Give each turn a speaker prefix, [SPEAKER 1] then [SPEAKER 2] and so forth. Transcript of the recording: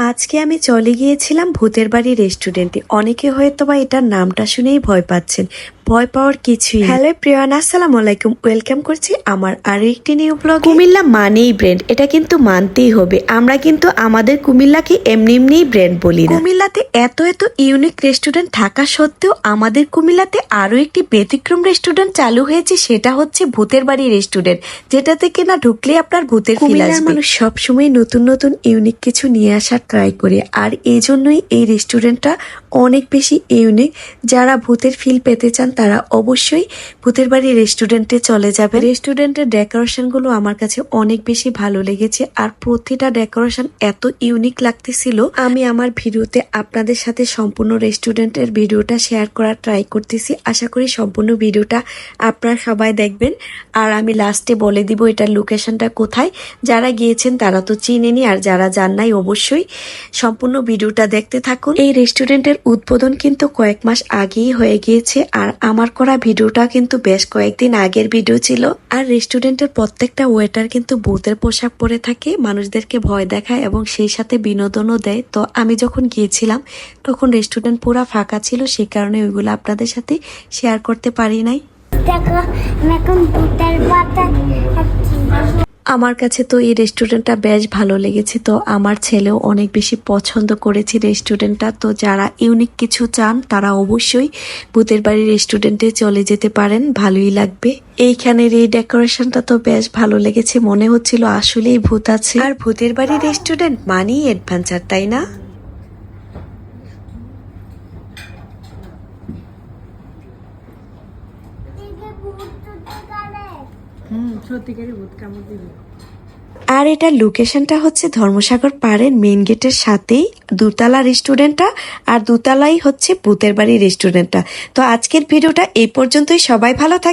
[SPEAKER 1] আজকে আমি চলে গিয়েছিলাম ভূতের বাড়ি রেস্টুরেন্টে। অনেকে হয়তো বা এটার নামটা শুনেই ভয় পাচ্ছেন। ভয় পাওয়ার কিছুই। হ্যালো প্রিয়ান, আসসালামু আলাইকুম, ওয়েলকাম করছি আমার আরো একটি নিউ ব্লগ। কুমিল্লা মানেই ব্র্যান্ড, এটা কিন্তু মানতেই হবে। আমরা কিন্তু আমাদের কুমিল্লাকে এমনি এমনিই ব্র্যান্ড বলি না। কুমিল্লাতে এত এত ইউনিক রেস্টুরেন্ট থাকা সত্ত্বেও আমাদের কুমিল্লাতে আরো একটি ব্যতিক্রম রেস্টুরেন্ট চালু হয়েছে, সেটা হচ্ছে ভূতের বাড়ি রেস্টুরেন্ট, যেটাতে কিনা ঢুকলে আপনার ভূতের ফিল আসবে। মানুষ সবসময় নতুন নতুন ইউনিক কিছু নিয়ে আসার ট্রাই করে, আর এই জন্যই এই রেস্টুরেন্টটা অনেক বেশি ইউনিক। যারা ভূতের ফিল পেতে চান তারা অবশ্যই ভূতের বাড়ি রেস্টুরেন্টে চলে যাবে। রেস্টুরেন্টের ডেকোরেশন গুলো আমার কাছে অনেক বেশি ভালো লেগেছে, আর প্রতিটা ডেকোরেশন এত ইউনিক লাগতেছিল। আমি আমার ভিডিওতে আপনাদের সাথে সম্পূর্ণ রেস্টুরেন্টের ভিডিওটা শেয়ার করার ট্রাই করতেছি। আশা করি সম্পূর্ণ ভিডিওটা আপনারা সবাই দেখবেন, আর আমি লাস্টে বলে দিব এটার লোকেশনটা কোথায়। যারা গিয়েছেন তারা তো চিনেনি, আর যারা জান নাই অবশ্যই সম্পূর্ণ ভিডিওটা দেখতে থাকুন। এই রেস্টুরেন্টের উদ্বোধন কিন্তু কয়েক মাস আগেই হয়ে গিয়েছে, আর আমার করা ভিডিওটা কিন্তু বেশ কয়েকদিন আগের ভিডিও ছিল। আর রেস্টুরেন্টের প্রত্যেকটা ওয়েটার কিন্তু ভূতের পোশাক পরে থাকে, মানুষদেরকে ভয় দেখায় এবং সেই সাথে বিনোদনও দেয়। তো আমি যখন গিয়েছিলাম তখন রেস্টুরেন্ট পুরো ফাঁকা ছিল, সেই কারণে ওইগুলো আপনাদের সাথে শেয়ার করতে পারি নাই। আমার কাছে তো এই রেস্টুরেন্টটা বেশ ভালো লেগেছে, তো আমার ছেলেও অনেক বেশি পছন্দ করেছে রেস্টুরেন্টটা। তো যারা ইউনিক কিছু চান তারা অবশ্যই ভূতের বাড়ি রেস্টুরেন্টে চলে যেতে পারেন, ভালোই লাগবে। এইখানের এই ডেকোরেশনটা তো বেশ ভালো লেগেছে, মনে হচ্ছিল আসলেই ভূত আছে। আর ভূতের বাড়ি রেস্টুরেন্ট মানেই অ্যাডভেঞ্চার, তাই না? আর এটার লোকেশনটা হচ্ছে ধর্মসাগর পাড়ের মেইন গেটের সাথেই দুতলা রেস্টুরেন্টটা, আর দুতলাই হচ্ছে ভূতের বাড়ি রেস্টুরেন্টটা। তো আজকের ভিডিওটা এই পর্যন্তই। সবাই ভালো থাকবে।